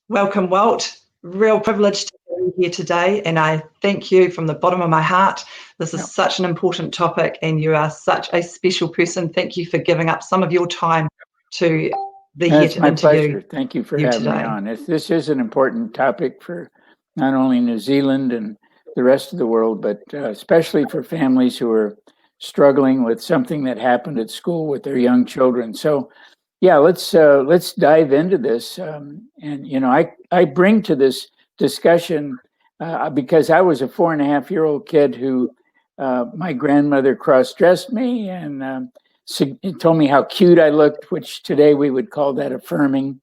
Welcome, Walt. Real privilege to be here today, and I thank you from the bottom of my heart. This is such an important topic, and you are such a special person. Thank you for giving up some of your time to be here to my interview pleasure. Thank you for you having me today. on. This is an important topic for not only New Zealand and the rest of the world, but especially for families who are struggling with something that happened at school with their young children. So, yeah, let's dive into this. I bring to this discussion because I was a 4.5-year-old kid who my grandmother cross-dressed me and told me how cute I looked, which today we would call that affirming.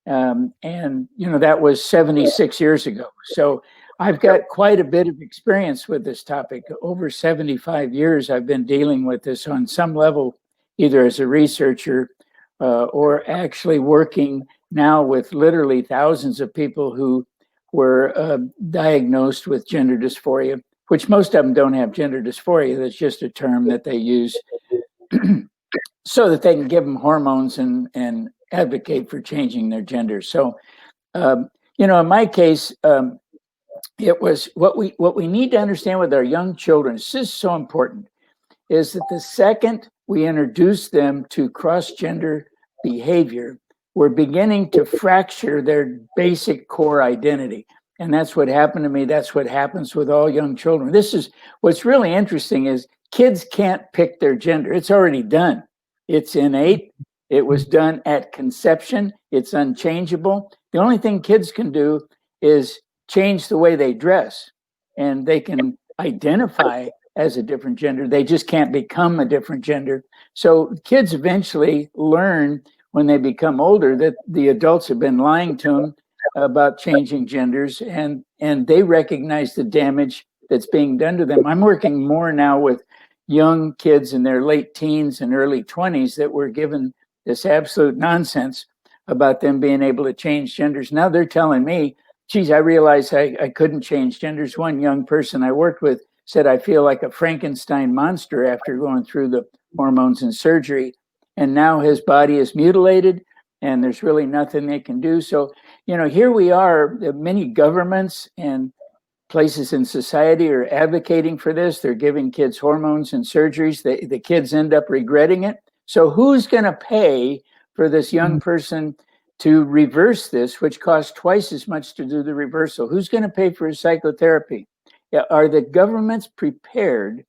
And that was 76 years ago. So I've got quite a bit of experience with this topic. Over 75 years, I've been dealing with this on some level, either as a researcher or actually working now with literally thousands of people who were diagnosed with gender dysphoria, which most of them don't have gender dysphoria. That's just a term that they use so that they can give them hormones and advocate for changing their gender. So, in my case, it was what we need to understand with our young children. This is so important. Is that the second we introduce them to cross-gender behavior, we're beginning to fracture their basic core identity. And that's what happened to me. That's what happens with all young children. This is what's really interesting is kids can't pick their gender. It's already done. It's innate. It was done at conception. It's unchangeable. The only thing kids can do is change the way they dress, and they can identify as a different gender. They just can't become a different gender. So kids eventually learn when they become older that the adults have been lying to them about changing genders, and they recognize the damage that's being done to them. I'm working more now with young kids in their late teens and early 20s that were given this absolute nonsense about them being able to change genders. Now they're telling me, geez, I realized I couldn't change genders. One young person I worked with said, I feel like a Frankenstein monster after going through the hormones and surgery. And now his body is mutilated and there's really nothing they can do. So, here we are, many governments and places in society are advocating for this. They're giving kids hormones and surgeries. The kids end up regretting it. So who's going to pay for this young person to reverse this, which costs twice as much to do the reversal? Who's going to pay for his psychotherapy? Are the governments prepared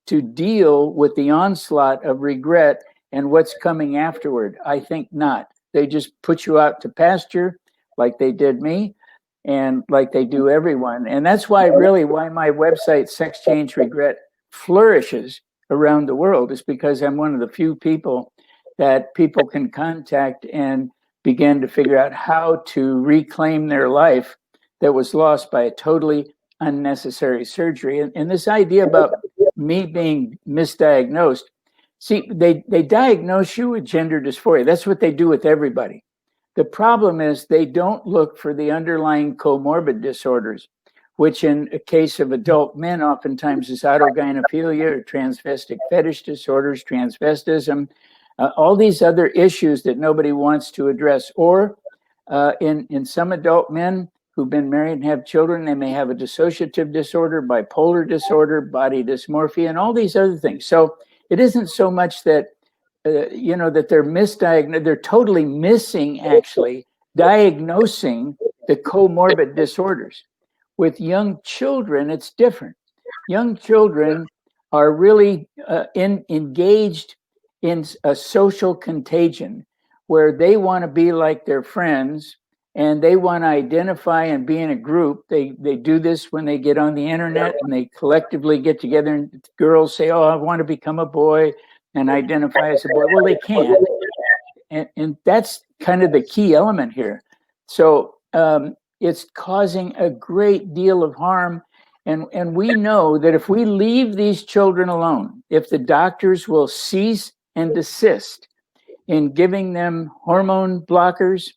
to deal with the onslaught of regret and what's coming afterward? I think not. They just put you out to pasture like they did me and like they do everyone. And that's why my website, Sex Change Regret, flourishes around the world, is because I'm one of the few people that people can contact and begin to figure out how to reclaim their life that was lost by a totally unnecessary surgery. And this idea about me being misdiagnosed, see, they diagnose you with gender dysphoria. That's what they do with everybody. The problem is they don't look for the underlying comorbid disorders, which in a case of adult men oftentimes is autogynephilia or transvestic fetish disorders, transvestism, all these other issues that nobody wants to address. Or in some adult men who've been married and have children, they may have a dissociative disorder, bipolar disorder, body dysmorphia, and all these other things. So it isn't so much that that they're misdiagnosed, they're totally missing actually diagnosing the comorbid disorders. With young children, it's different. Young children are really engaged in a social contagion where they want to be like their friends and they want to identify and be in a group. They do this when they get on the internet and they collectively get together, and girls say, oh, I want to become a boy and identify as a boy. Well, they can't. And that's kind of the key element here. So it's causing a great deal of harm. And we know that if we leave these children alone, if the doctors will cease and desist in giving them hormone blockers,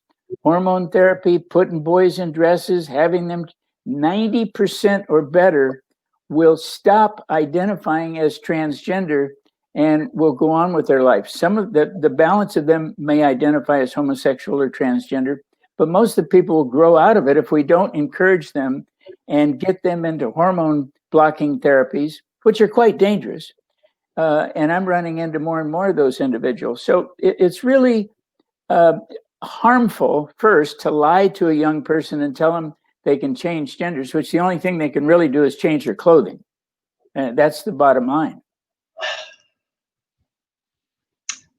hormone therapy, putting boys in dresses, having them 90% or better will stop identifying as transgender and will go on with their life. Some of the balance of them may identify as homosexual or transgender, but most of the people will grow out of it if we don't encourage them and get them into hormone blocking therapies, which are quite dangerous. And I'm running into more and more of those individuals. So it's really harmful, first, to lie to a young person and tell them they can change genders, which the only thing they can really do is change their clothing. And that's the bottom line.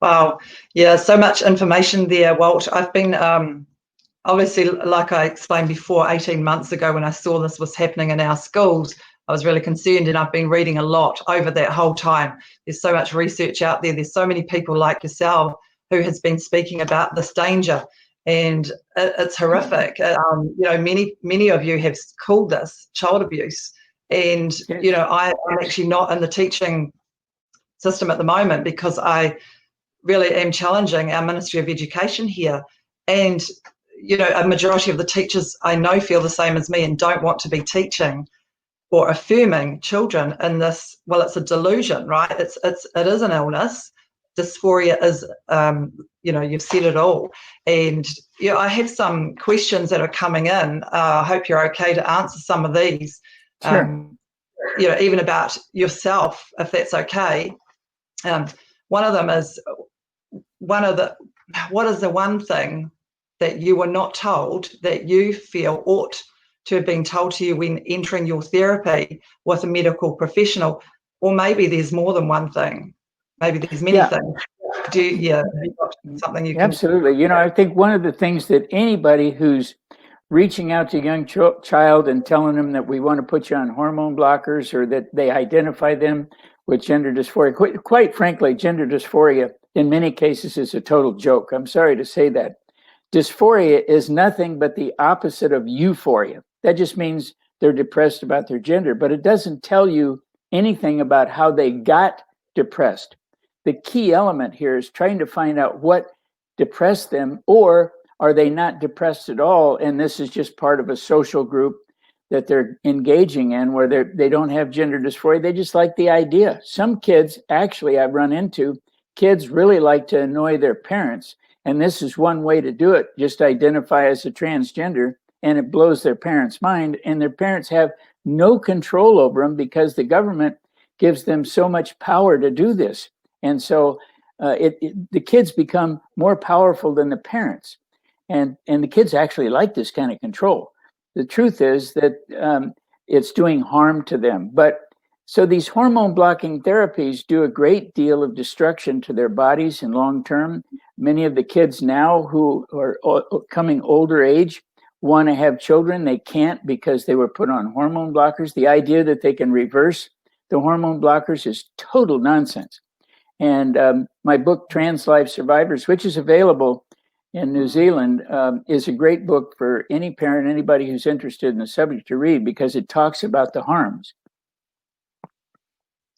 Wow. Yeah, so much information there, Walt. I've been, obviously, like I explained before, 18 months ago when I saw this was happening in our schools, I was really concerned, and I've been reading a lot over that whole time. There's so much research out there. There's so many people like yourself who has been speaking about this danger, and it's horrific. You know, many of you have called this child abuse, and you know, I'm actually not in the teaching system at the moment because I really am challenging our Ministry of Education here, and you know, a majority of the teachers I know feel the same as me and don't want to be teaching or affirming children in this. Well, it's a delusion, right? It is an illness. Dysphoria is, you know, you've said it all. And yeah, I have some questions that are coming in. I hope you're okay to answer some of these. Sure. You know, even about yourself, if that's okay. One of them is, what is the one thing that you were not told that you feel ought to have been told to you when entering your therapy with a medical professional? Or maybe there's more than one thing. Maybe there's many things. Have you got something you can? Absolutely. You know, I think one of the things that anybody who's reaching out to a young child and telling them that we want to put you on hormone blockers, or that they identify them with gender dysphoria, quite frankly, gender dysphoria in many cases is a total joke. I'm sorry to say that. Dysphoria is nothing but the opposite of euphoria. That just means they're depressed about their gender, but it doesn't tell you anything about how they got depressed. The key element here is trying to find out what depressed them, or are they not depressed at all? And this is just part of a social group that they're engaging in where they don't have gender dysphoria. They just like the idea. Some kids, actually, I've run into, kids really like to annoy their parents. And this is one way to do it. Just identify as a transgender, and it blows their parents' mind. And their parents have no control over them because the government gives them so much power to do this. And so the kids become more powerful than the parents. And the kids actually like this kind of control. The truth is that it's doing harm to them. But so these hormone blocking therapies do a great deal of destruction to their bodies in long term. Many of the kids now who are coming older age want to have children. They can't because they were put on hormone blockers. The idea that they can reverse the hormone blockers is total nonsense. And my book, Trans Life Survivors, which is available in New Zealand, is a great book for any parent, anybody who's interested in the subject to read, because it talks about the harms.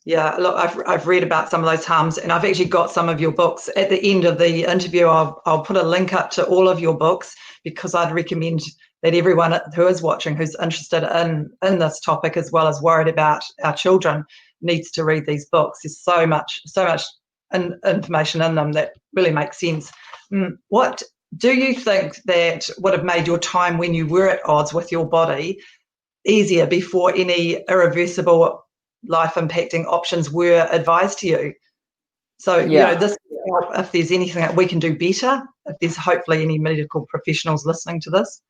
Yeah, look, I've read about some of those harms, and I've actually got some of your books. At the end of the interview, I'll put a link up to all of your books, because I'd recommend that everyone who is watching, who's interested in this topic as well as worried about our children, needs to read these books. There's so much information in them that really makes sense. What do you think that would have made your time when you were at odds with your body easier before any irreversible life-impacting options were advised to you? So, you know, this, if there's anything that we can do better, if there's hopefully any medical professionals listening to this.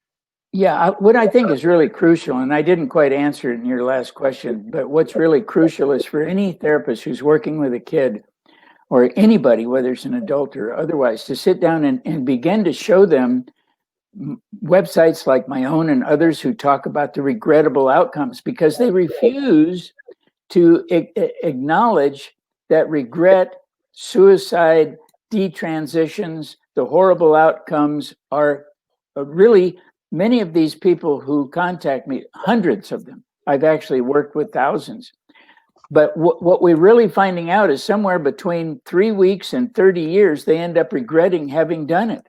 Yeah, what I think is really crucial, and I didn't quite answer it in your last question, but what's really crucial is for any therapist who's working with a kid, or anybody, whether it's an adult or otherwise, to sit down and begin to show them websites like my own and others who talk about the regrettable outcomes, because they refuse to acknowledge that regret, suicide, detransitions, the horrible outcomes are really, many of these people who contact me, hundreds of them, I've actually worked with thousands. But what we're really finding out is somewhere between 3 weeks and 30 years, they end up regretting having done it.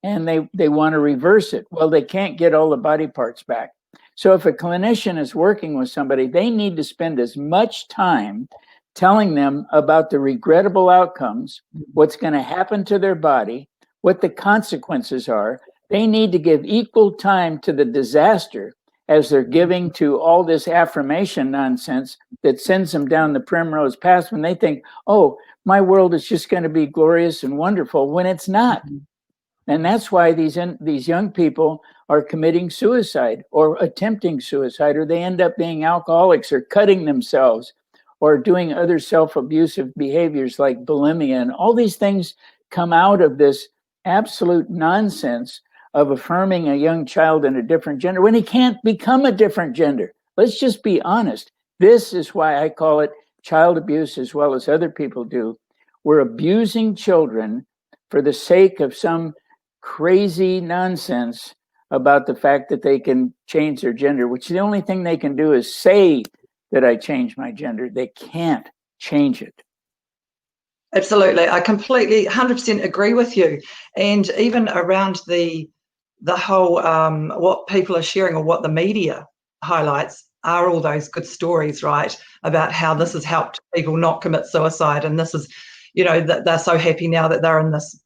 And they want to reverse it. Well, they can't get all the body parts back. So if a clinician is working with somebody, they need to spend as much time telling them about the regrettable outcomes, what's going to happen to their body, what the consequences are, They need to give equal time to the disaster as they're giving to all this affirmation nonsense that sends them down the primrose path when they think, oh, my world is just going to be glorious and wonderful, when it's not. And that's why these young people are committing suicide or attempting suicide, or they end up being alcoholics or cutting themselves or doing other self-abusive behaviors like bulimia. And all these things come out of this absolute nonsense of affirming a young child in a different gender when he can't become a different gender. Let's just be honest. This is why I call it child abuse, as well as other people do. We're abusing children for the sake of some crazy nonsense about the fact that they can change their gender, which the only thing they can do is say that I changed my gender. They can't change it. Absolutely. I completely 100% agree with you. And even around the whole what people are sharing or what the media highlights are all those good stories, right, about how this has helped people not commit suicide. And this is, that they're so happy now that they're in this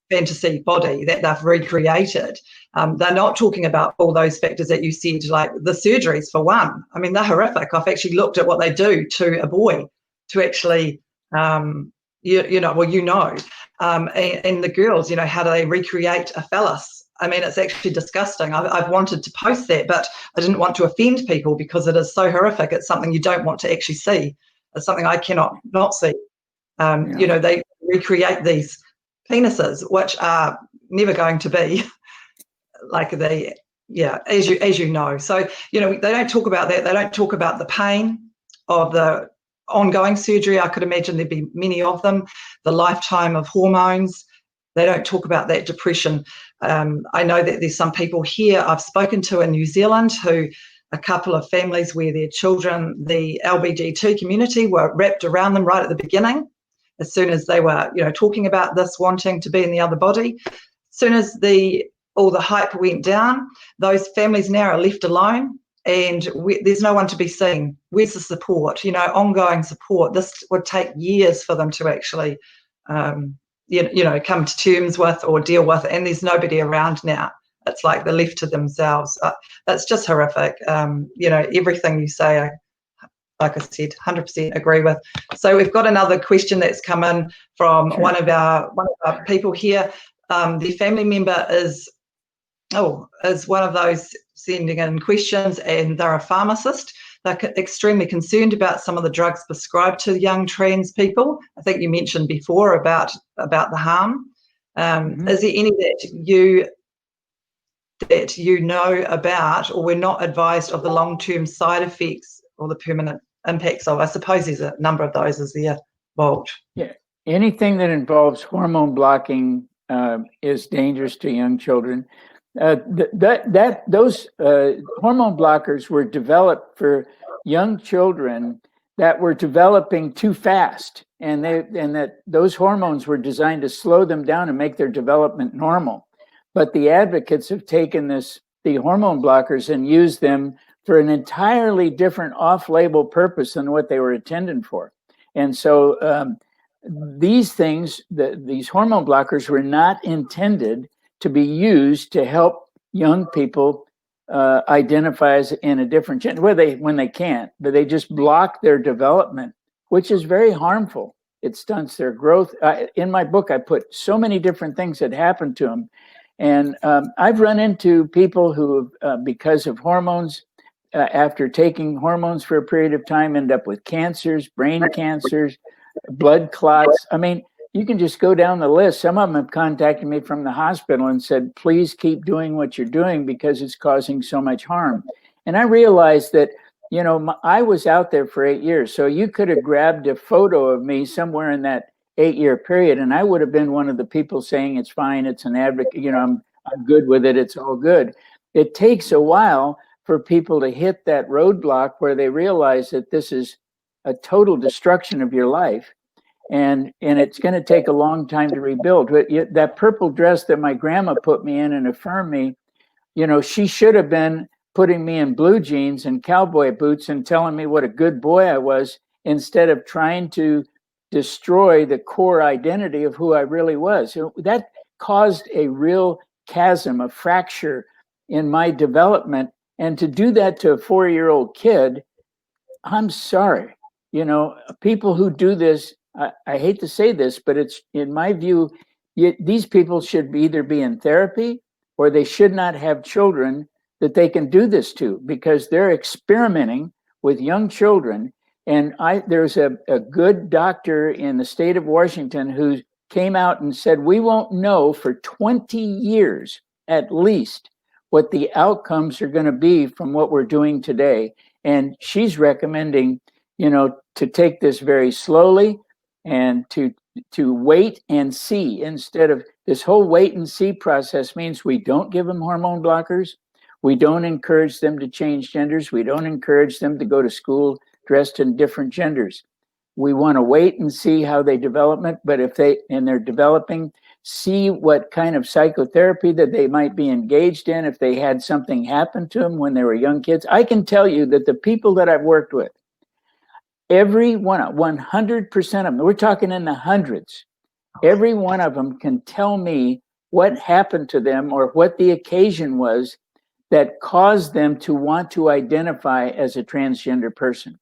fantasy body that they've recreated. They're not talking about all those factors that you said, like the surgeries, for one. I mean, they're horrific. I've actually looked at what they do to a boy to actually, and the girls, how do they recreate a phallus? I mean, it's actually disgusting. I've wanted to post that, but I didn't want to offend people because it is so horrific. It's something you don't want to actually see. It's something I cannot not see. They recreate these penises, which are never going to be like as you know. So, they don't talk about that. They don't talk about the pain of the ongoing surgery. I could imagine there'd be many of them, the lifetime of hormones. They don't talk about that depression. I know that there's some people here I've spoken to in New Zealand a couple of families where their children, the LGBTQ community, were wrapped around them right at the beginning. As soon as they were, talking about this, wanting to be in the other body, as soon as all the hype went down, those families now are left alone, and there's no one to be seen. Where's the support? Ongoing support. This would take years for them to actually, come to terms with or deal with, and there's nobody around now. It's like they're left to themselves. That's just horrific. Everything you say, like I said, 100% agree with. So we've got another question that's come in from one of our people here. The family member is one of those sending in questions, and they're a pharmacist. They're extremely concerned about some of the drugs prescribed to young trans people. I think you mentioned before about the harm. Is there any that you know about, or we're not advised of the long-term side effects or the permanent impacts of? I suppose there's a number of those, is there, Walt? Yeah, anything that involves hormone blocking is dangerous to young children. Those hormone blockers were developed for young children that were developing too fast, and that those hormones were designed to slow them down and make their development normal. But the advocates have taken the hormone blockers and used them for an entirely different off-label purpose than what they were intended for. And so these things, these hormone blockers, were not intended to be used to help young people identify as in a different gender, when they can't, but they just block their development, which is very harmful. It stunts their growth. In my book, I put so many different things that happen to them. And I've run into people who, because of hormones, after taking hormones for a period of time, end up with cancers, brain cancers, blood clots. I mean, you can just go down the list. Some of them have contacted me from the hospital and said, please keep doing what you're doing because it's causing so much harm. And I realized that, I was out there for 8 years. So you could have grabbed a photo of me somewhere in that 8-year period, and I would have been one of the people saying it's fine, it's an advocate, I'm good with it, it's all good. It takes a while for people to hit that roadblock where they realize that this is a total destruction of your life. And it's going to take a long time to rebuild. But that purple dress that my grandma put me in and affirmed me, she should have been putting me in blue jeans and cowboy boots and telling me what a good boy I was, instead of trying to destroy the core identity of who I really was. So that caused a real chasm, a fracture in my development. And to do that to a 4-year-old kid, I'm sorry. You know, people who do this, I hate to say this, but it's, in my view, these people should either be in therapy or they should not have children that they can do this to, because they're experimenting with young children. And there's a good doctor in the state of Washington who came out and said, we won't know for 20 years at least what the outcomes are going to be from what we're doing today. And she's recommending, you know, to take this very slowly and to wait and see, instead of this whole wait and see process. Means we don't give them hormone blockers. We don't encourage them to change genders. We don't encourage them to go to school dressed in different genders. We want to wait and see how they develop, but if they're developing, see what kind of psychotherapy that they might be engaged in if they had something happen to them when they were young kids. I can tell you that the people that I've worked with, every one, 100% of them, we're talking in the hundreds, every one of them can tell me what happened to them or what the occasion was that caused them to want to identify as a transgender person.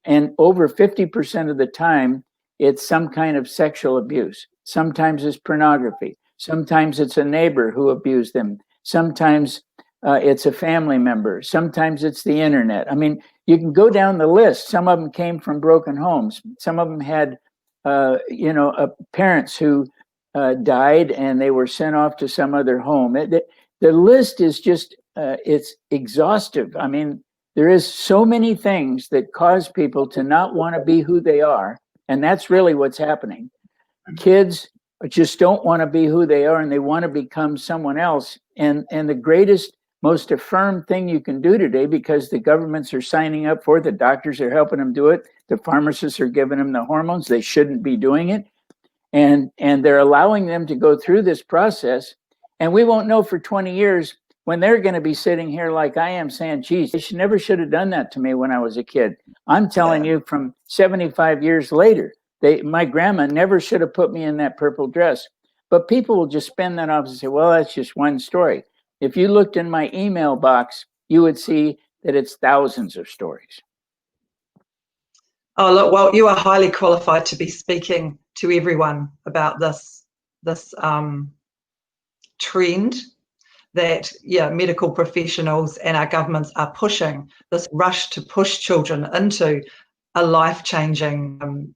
And over 50% of the time, it's some kind of sexual abuse. Sometimes it's pornography. Sometimes it's a neighbor who abused them. Sometimes it's a family member. Sometimes it's the internet. I mean, you can go down the list. Some of them came from broken homes. Some of them had, parents who died and they were sent off to some other home. The list is just, it's exhaustive. I mean, there is so many things that cause people to not want to be who they are. And that's really what's happening. Kids just don't want to be who they are and they want to become someone else. And the greatest, most affirmed thing you can do today, because the governments are signing up for it, the doctors are helping them do it, the pharmacists are giving them the hormones, they shouldn't be doing it. And they're allowing them to go through this process. And we won't know for 20 years when they're going to be sitting here like I am saying, geez, they never should have done that to me when I was a kid. I'm telling you, from 75 years later, my grandma never should have put me in that purple dress. But people will just spin that off and say, well, that's just one story. If you looked in my email box, you would see that it's thousands of stories. Oh, look, well, you are highly qualified to be speaking to everyone about this trend that, medical professionals and our governments are pushing, this rush to push children into a life-changing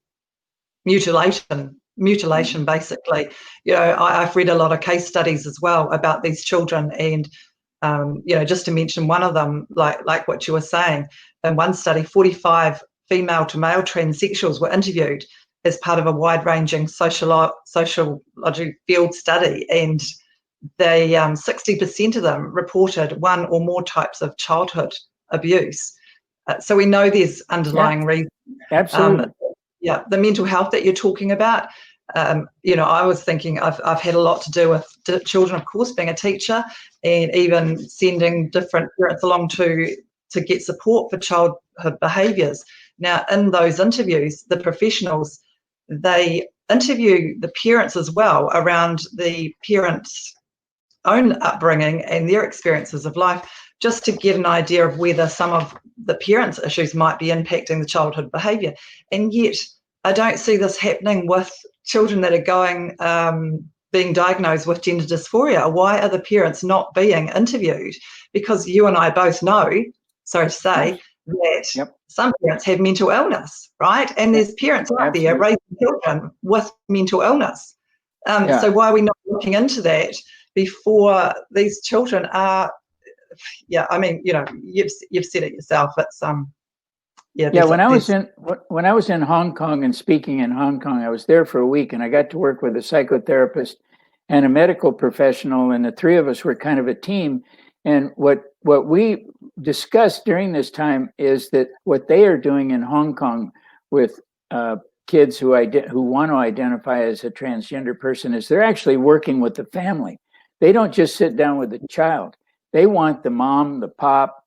mutilation, basically. I've read a lot of case studies as well about these children, and just to mention one of them, like what you were saying, in one study, 45 female to male transsexuals were interviewed as part of a wide-ranging sociology field study, and they 60% of them reported one or more types of childhood abuse. So we know there's underlying reasons. Absolutely. The mental health that you're talking about. I was thinking I've had a lot to do with children, of course, being a teacher, and even sending different parents along to get support for childhood behaviours. Now, in those interviews, the professionals, they interview the parents as well around the parents' own upbringing and their experiences of life, just to get an idea of whether some of the parents' issues might be impacting the childhood behaviour. And yet, I don't see this happening with children that are being diagnosed with gender dysphoria. Why are the parents not being interviewed? Because you and I both know, sorry to say, that some parents have mental illness, right? And there's parents out there raising children with mental illness. So why are we not looking into that before these children are? You've said it yourself. It's when I was in Hong Kong and speaking in Hong Kong, I was there for a week, and I got to work with a psychotherapist and a medical professional, and the three of us were kind of a team. And what we discussed during this time is that what they are doing in Hong Kong with kids who want to identify as a transgender person is they're actually working with the family. They don't just sit down with the child. They want the mom, the pop,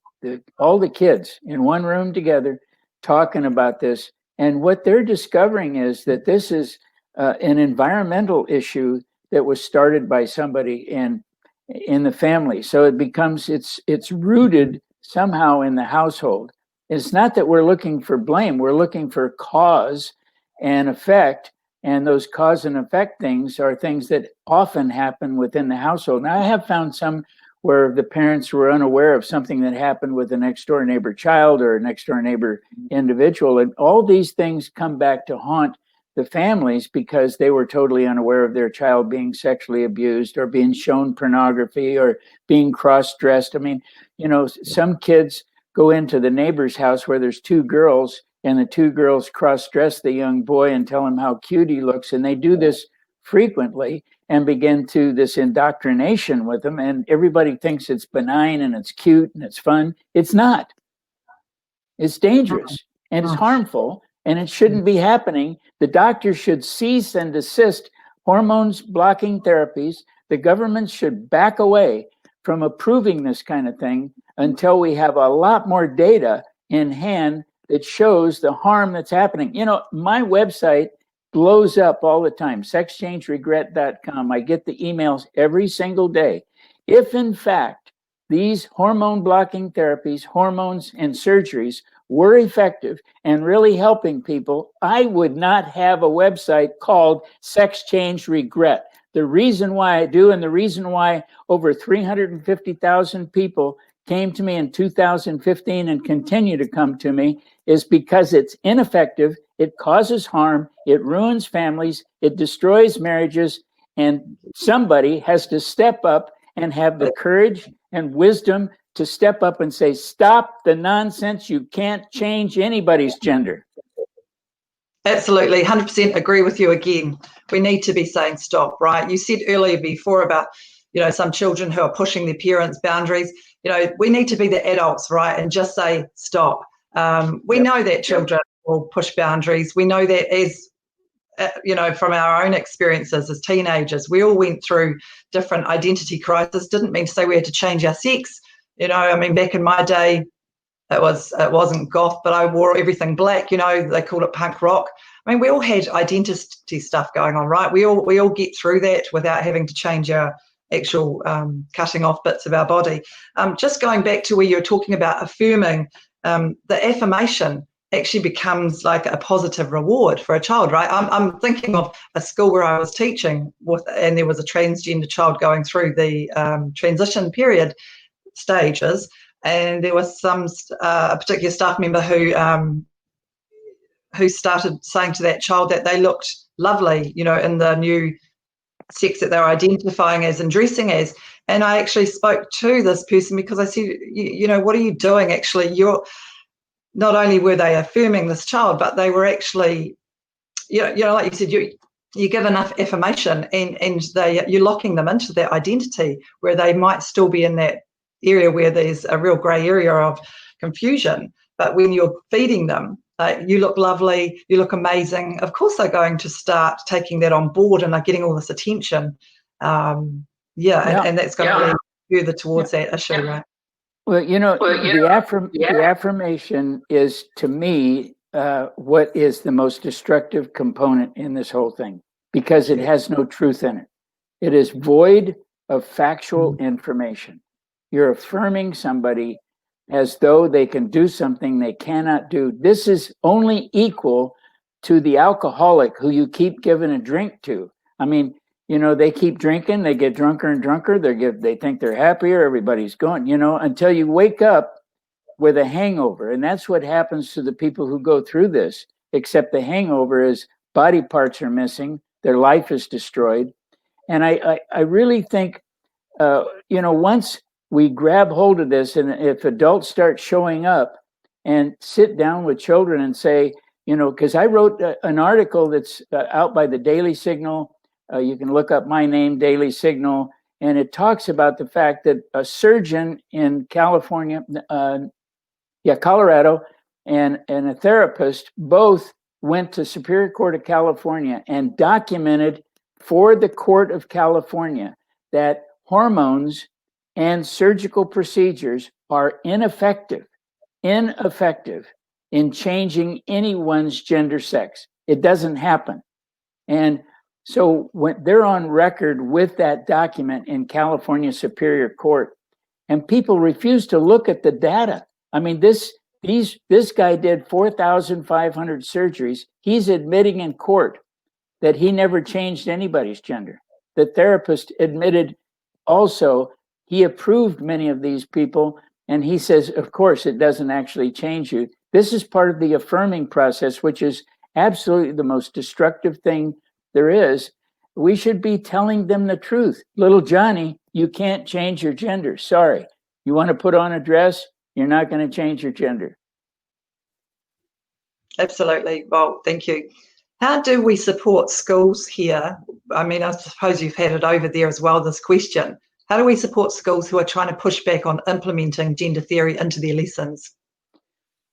all the kids in one room together talking about this. And what they're discovering is that this is an environmental issue that was started by somebody in the family. So it becomes, it's rooted somehow in the household. It's not that we're looking for blame, we're looking for cause and effect. And those cause and effect things are things that often happen within the household. Now, I have found some where the parents were unaware of something that happened with a next door neighbor child or a next door neighbor individual. And all these things come back to haunt the families because they were totally unaware of their child being sexually abused or being shown pornography or being cross-dressed. I mean, you know, some kids go into the neighbor's house where there's two girls, and the two girls cross-dress the young boy and tell him how cute he looks. And they do this frequently and begin to this indoctrination with them. And everybody thinks it's benign and it's cute and it's fun. It's not. It's dangerous and it's harmful, and it shouldn't be happening. The doctor should cease and desist hormones blocking therapies. The government should back away from approving this kind of thing until we have a lot more data in hand that shows the harm that's happening. You know, my website blows up all the time, sexchangeregret.com. I get the emails every single day. If in fact these hormone blocking therapies, hormones and surgeries were effective and really helping people, I would not have a website called Sex Change Regret. The reason why I do, and the reason why over 350,000 people came to me in 2015 and continue to come to me, is because it's ineffective, it causes harm, it ruins families, it destroys marriages, and somebody has to step up and have the courage and wisdom to step up and say, stop the nonsense. You can't change anybody's gender. Absolutely, 100% agree with you again. We need to be saying stop, right? You said earlier before about, you know, some children who are pushing their parents' boundaries. You know, we need to be the adults, right, and just say stop. We know that children will push boundaries. We know that as, you know, from our own experiences as teenagers, we all went through different identity crises. Didn't mean to say we had to change our sex. You know, I mean, back in my day, it wasn't goth, but I wore everything black. You know, they called it punk rock. I mean, we all had identity stuff going on, right? We all get through that without having to change our actual cutting off bits of our body. Just going back to where you're talking about affirming, the affirmation actually becomes like a positive reward for a child, right? I'm thinking of a school where I was teaching with, and there was a transgender child going through the transition period stages, and there was some a particular staff member who started saying to that child that they looked lovely, you know, in the new sex that they were identifying as and dressing as. And I actually spoke to this person because I said, you know, what are you doing? Actually, you're not only were they affirming this child, but they were actually, you know, like you said, you give enough affirmation and you're locking them into that identity where they might still be in that area where there's a real grey area of confusion. But when you're feeding them, you look lovely, you look amazing, of course they're going to start taking that on board and are getting all this attention. And that's going to lead further towards that issue, right? Well, you know, the affirmation is, to me, what is the most destructive component in this whole thing, because it has no truth in it. It is void of factual information. You're affirming somebody as though they can do something they cannot do. This is only equal to the alcoholic who you keep giving a drink to. I mean, you know, they keep drinking, they get drunker and drunker, they think they're happier, everybody's going, you know, until you wake up with a hangover. And that's what happens to the people who go through this, except the hangover is body parts are missing, their life is destroyed. And I really think, you know, once we grab hold of this, and if adults start showing up and sit down with children and say, you know, because I wrote an article that's out by the Daily Signal. You can look up my name, Daily Signal, and it talks about the fact that a surgeon in California, Colorado, and a therapist both went to Superior Court of California and documented for the Court of California that hormones and surgical procedures are ineffective in changing anyone's gender sex. It doesn't happen. And So when they're on record with that document in California Superior Court, and people refuse to look at the data. I mean, this guy did 4,500 surgeries. He's admitting in court that he never changed anybody's gender. The therapist admitted also he approved many of these people, and he says, of course, it doesn't actually change you. This is part of the affirming process, which is absolutely the most destructive thing there is. We should be telling them the truth. Little Johnny, you can't change your gender. Sorry. You want to put on a dress? You're not going to change your gender. Absolutely. Well, thank you. How do we support schools here? I mean, I suppose you've had it over there as well, this question. How do we support schools who are trying to push back on implementing gender theory into their lessons?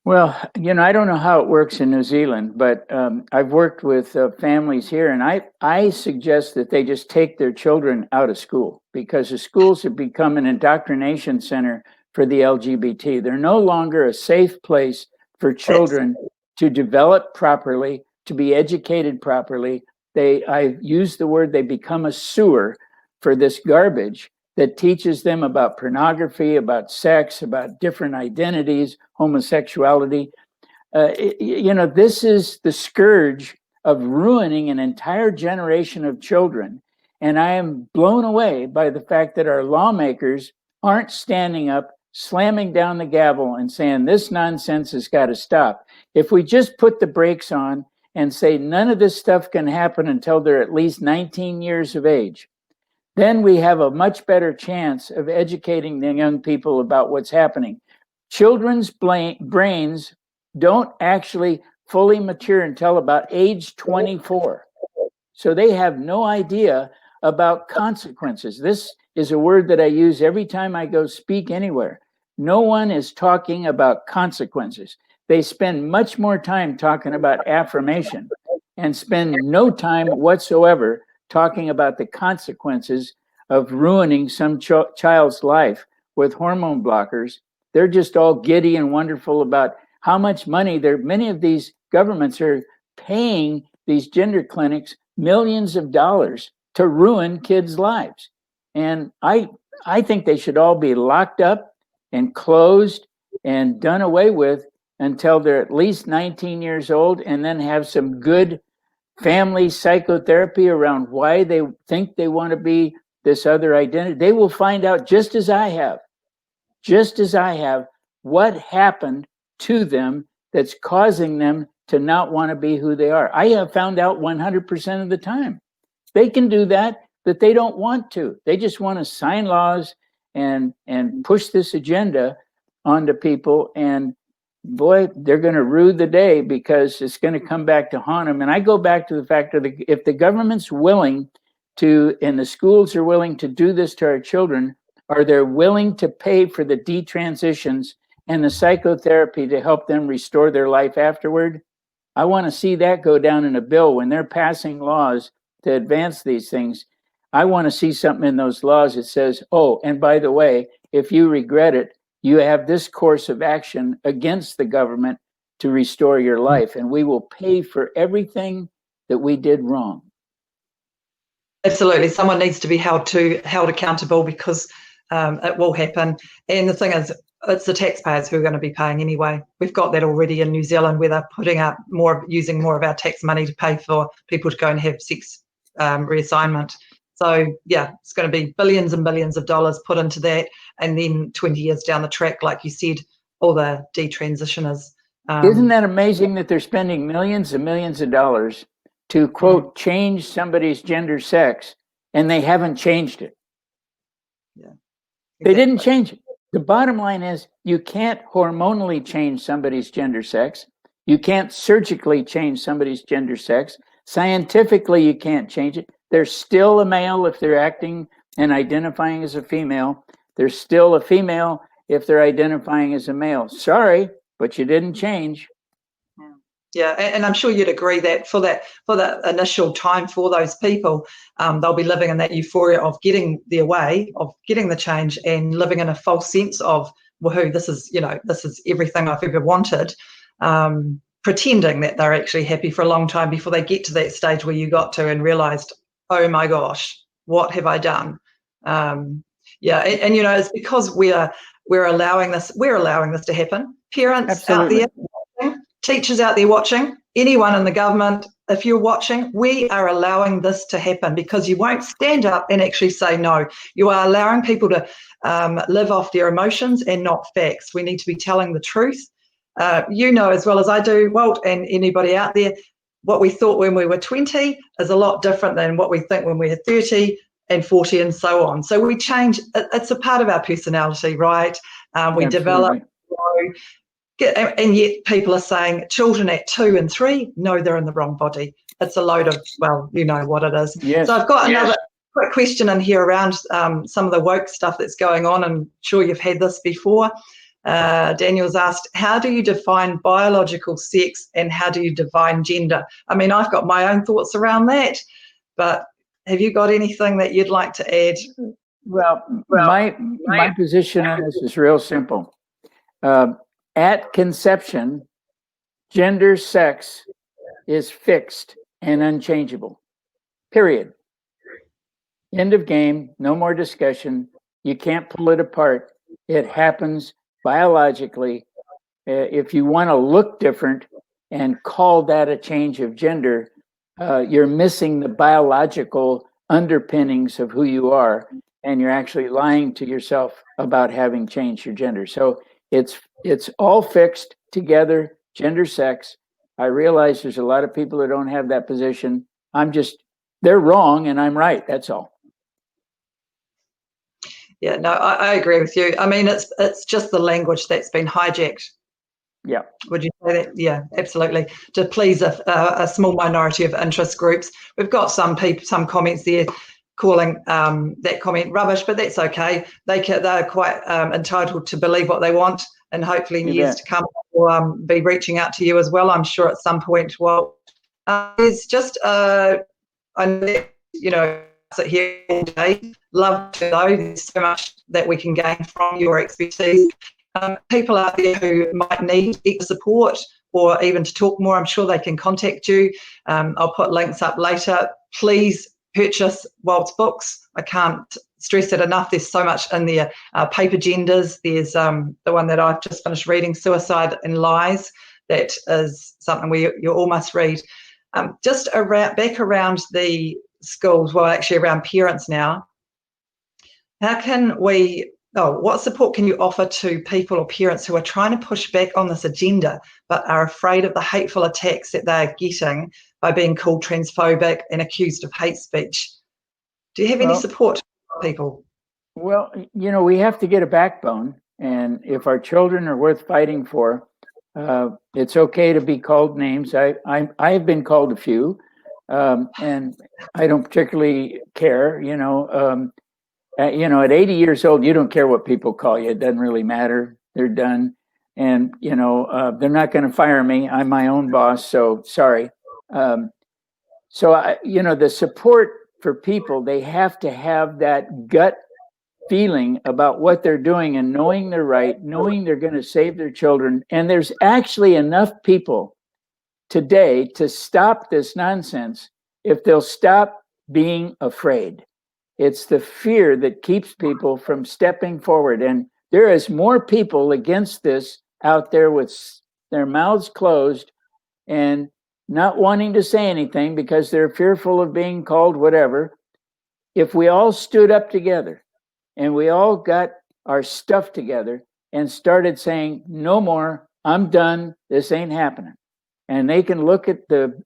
Well, I don't know how it works in New Zealand, but I've worked with families here, and I suggest that they just take their children out of school, because the schools have become an indoctrination center for the LGBT. They're no longer a safe place for children to develop properly, to be educated properly. I use the word, they become a sewer for this garbage that teaches them about pornography, about sex, about different identities, homosexuality. This is the scourge of ruining an entire generation of children. And I am blown away by the fact that our lawmakers aren't standing up, slamming down the gavel and saying, this nonsense has got to stop. If we just put the brakes on and say none of this stuff can happen until they're at least 19 years of age, then we have a much better chance of educating the young people about what's happening. Children's brains don't actually fully mature until about age 24. So they have no idea about consequences. This is a word that I use every time I go speak anywhere. No one is talking about consequences. They spend much more time talking about affirmation and spend no time whatsoever talking about the consequences of ruining some child's life with hormone blockers. They're just all giddy and wonderful about how much money many of these governments are paying these gender clinics millions of dollars to ruin kids' lives. And I think they should all be locked up and closed and done away with until they're at least 19 years old, and then have some good family psychotherapy around why they think they want to be this other identity. They will find out, just as I have, what happened to them that's causing them to not want to be who they are. I have found out 100% of the time. They can do that, but they don't want to. They just want to sign laws and push this agenda onto people. And boy, they're going to rue the day, because it's going to come back to haunt them. And I go back to the fact that if the government's willing to, and the schools are willing to do this to our children, are they willing to pay for the detransitions and the psychotherapy to help them restore their life afterward? I want to see that go down in a bill when they're passing laws to advance these things. I want to see something in those laws that says, oh, and by the way, if you regret it, you have this course of action against the government to restore your life, and we will pay for everything that we did wrong. Absolutely. Someone needs to be held accountable, because it will happen. And the thing is, it's the taxpayers who are going to be paying anyway. We've got that already in New Zealand, where they're using more of our tax money to pay for people to go and have sex reassignment. So yeah, it's going to be billions and billions of dollars put into that, and then 20 years down the track, like you said, all the detransitioners. Isn't that amazing that they're spending millions and millions of dollars to, quote, change somebody's gender sex, and they haven't changed it? Yeah, exactly. They didn't change it. The bottom line is, you can't hormonally change somebody's gender sex. You can't surgically change somebody's gender sex. Scientifically, you can't change it. They're still a male if they're acting and identifying as a female. They're still a female if they're identifying as a male. Sorry, but you didn't change. Yeah, and I'm sure you'd agree that for that initial time for those people, they'll be living in that euphoria of getting their way, of getting the change, and living in a false sense of, woohoo, this is everything I've ever wanted, pretending that they're actually happy for a long time before they get to that stage where you got to and realised oh my gosh, what have I done? Yeah, and you know, it's because we're allowing this to happen. Parents Absolutely. out there watching, teachers out there watching, anyone in the government, if you're watching, we are allowing this to happen because you won't stand up and actually say no. You are allowing people to live off their emotions and not facts. We need to be telling the truth. You know as well as I do, Walt, and anybody out there, what we thought when we were 20 is a lot different than what we think when we're 30 and 40 and so on. So we change. It's a part of our personality, right? We develop, and yet people are saying children at 2 and 3, no, they're in the wrong body. It's a load of, well, you know what it is. Yes. So I've got another quick question in here around some of the woke stuff that's going on. I'm sure you've had this before. Daniel's asked, how do you define biological sex and how do you define gender? I mean, I've got my own thoughts around that, but have you got anything that you'd like to add? Well, my position on this is real simple. At conception, gender, sex is fixed and unchangeable. Period. End of game. No more discussion. You can't pull it apart. It happens biologically. If you want to look different and call that a change of gender, you're missing the biological underpinnings of who you are, and you're actually lying to yourself about having changed your gender. So it's all fixed together, gender, sex. I realize there's a lot of people that don't have that position. They're wrong and I'm right. That's all. Yeah, no, I agree with you. I mean, it's just the language that's been hijacked. Yeah. Would you say that? Yeah, absolutely. To please a small minority of interest groups. We've got some comments there calling that comment rubbish, but that's okay. They're quite entitled to believe what they want, and hopefully in years to come we'll be reaching out to you as well. I'm sure at some point. Well, there's just I know, you know, sit here all day. Love to know there's so much that we can gain from your expertise. People out there who might need extra support or even to talk more, I'm sure they can contact you. I'll put links up later. Please purchase Walt's books. I can't stress it enough. There's so much in there. Paper Genders. There's the one that I've just finished reading, Suicide and Lies. That is something you all must read. Just back around the schools, well, actually around parents now. How can we? What support can you offer to people or parents who are trying to push back on this agenda but are afraid of the hateful attacks that they're getting by being called transphobic and accused of hate speech? Do you have any support for people? Well, you know, we have to get a backbone, and if our children are worth fighting for, it's okay to be called names. I've been called a few, and I don't particularly care, you know. At 80 years old, you don't care what people call you. It doesn't really matter. They're done. And, you know, they're not going to fire me. I'm my own boss. So sorry. The support for people, they have to have that gut feeling about what they're doing and knowing they're right, knowing they're going to save their children. And there's actually enough people today to stop this nonsense if they'll stop being afraid. It's the fear that keeps people from stepping forward. And there is more people against this out there with their mouths closed and not wanting to say anything because they're fearful of being called whatever. If we all stood up together and we all got our stuff together and started saying, no more, I'm done, this ain't happening. And they can look at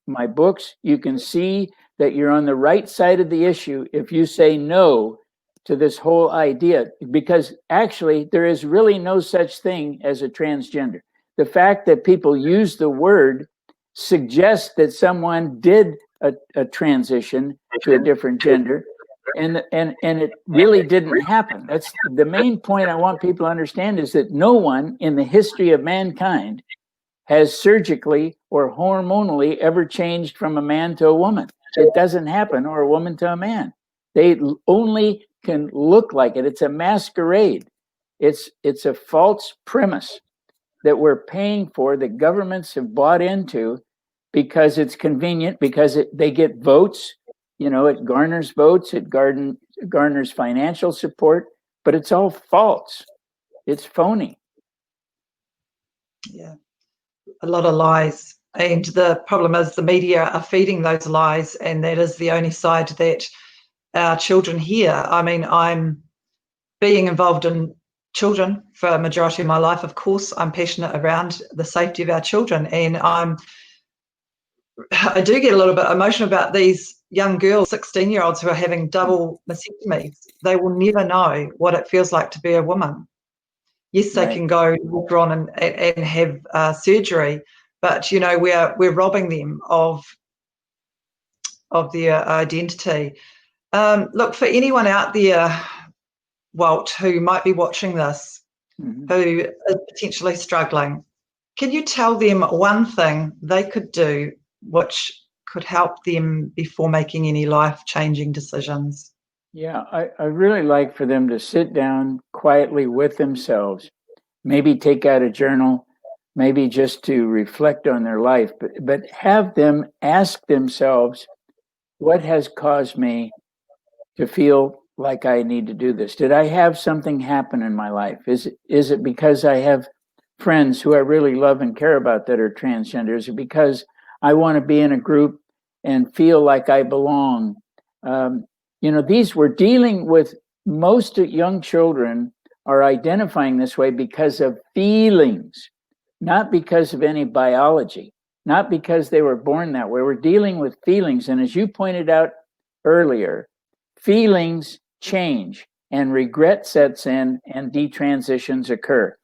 my books, you can see that you're on the right side of the issue if you say no to this whole idea, because actually there is really no such thing as a transgender. The fact that people use the word suggests that someone did a transition to a different gender, and it really didn't happen. That's the main point I want people to understand, is that no one in the history of mankind has surgically or hormonally ever changed from a man to a woman. It doesn't happen, or a woman to a man. They only can look like it. It's a masquerade. It's a false premise that we're paying for, that governments have bought into because it's convenient, because they get votes, it garners votes, it garners financial support, but it's all false. It's phony. Yeah, a lot of lies. And the problem is the media are feeding those lies, and that is the only side that our children hear. I mean, I'm being involved in children for a majority of my life. Of course, I'm passionate around the safety of our children, and I do get a little bit emotional about these young girls, 16-year-olds who are having double mastectomies. They will never know what it feels like to be a woman. Yes, they can go walk around and have surgery, but we're robbing them of their identity. Look, for anyone out there, Walt, who might be watching this, who is potentially struggling, can you tell them one thing they could do which could help them before making any life-changing decisions? Yeah, I really like for them to sit down quietly with themselves, maybe take out a journal, maybe just to reflect on their life, but have them ask themselves, what has caused me to feel like I need to do this? Did I have something happen in my life? Is it because I have friends who I really love and care about that are transgender? Is it because I want to be in a group and feel like I belong? These we're dealing with. Most young children are identifying this way because of feelings, not because of any biology, not because they were born that way. We're dealing with feelings. And as you pointed out earlier, feelings change and regret sets in and detransitions occur.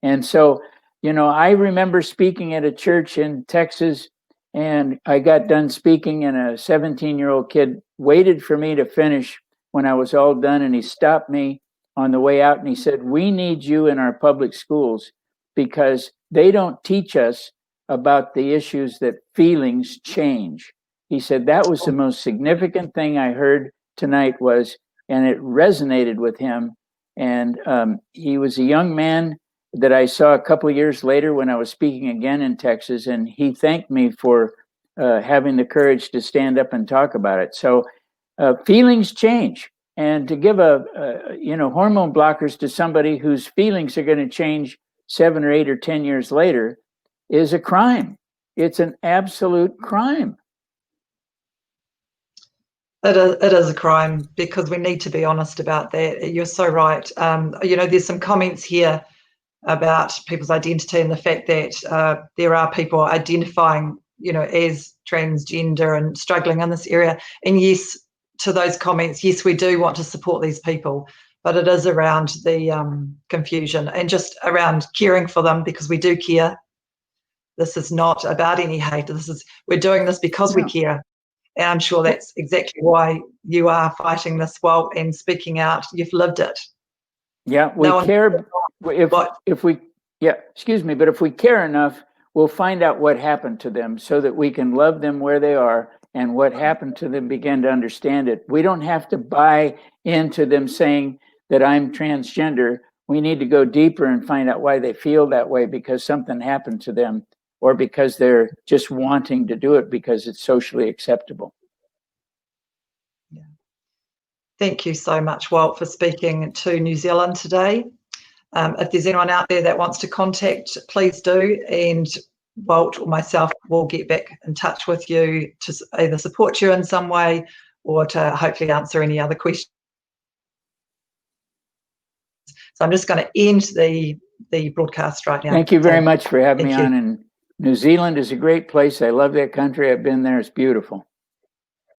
And so, I remember speaking at a church in Texas, and I got done speaking, and a 17-year-old kid waited for me to finish when I was all done, and he stopped me on the way out and he said, "We need you in our public schools because they don't teach us about the issues that feelings change." He said that was the most significant thing I heard tonight and it resonated with him. And he was a young man that I saw a couple of years later when I was speaking again in Texas, and he thanked me for having the courage to stand up and talk about it. So feelings change, and to give hormone blockers to somebody whose feelings are going to change 7 or 8 or 10 years later is a crime. It's an absolute crime. It is a crime, because we need to be honest about that. You're so right. There's some comments here about people's identity and the fact that there are people identifying, as transgender and struggling in this area. And yes, to those comments, yes, we do want to support these people, but it is around the confusion and just around caring for them, because we do care. This is not about any hate. We're doing this because we care. And I'm sure that's exactly why you are fighting this, Walt, and speaking out. You've lived it. Yeah, we care. If we care enough, we'll find out what happened to them so that we can love them where they are, and what happened to them, begin to understand it. We don't have to buy into them saying that I'm transgender. We need to go deeper and find out why they feel that way, because something happened to them, or because they're just wanting to do it because it's socially acceptable. Yeah. Thank you so much, Walt, for speaking to New Zealand today. If there's anyone out there that wants to contact, please do, and Walt or myself will get back in touch with you to either support you in some way or to hopefully answer any other questions. So I'm just going to end the broadcast right now. Thank you very much for having me on. And New Zealand is a great place. I love that country. I've been there. It's beautiful.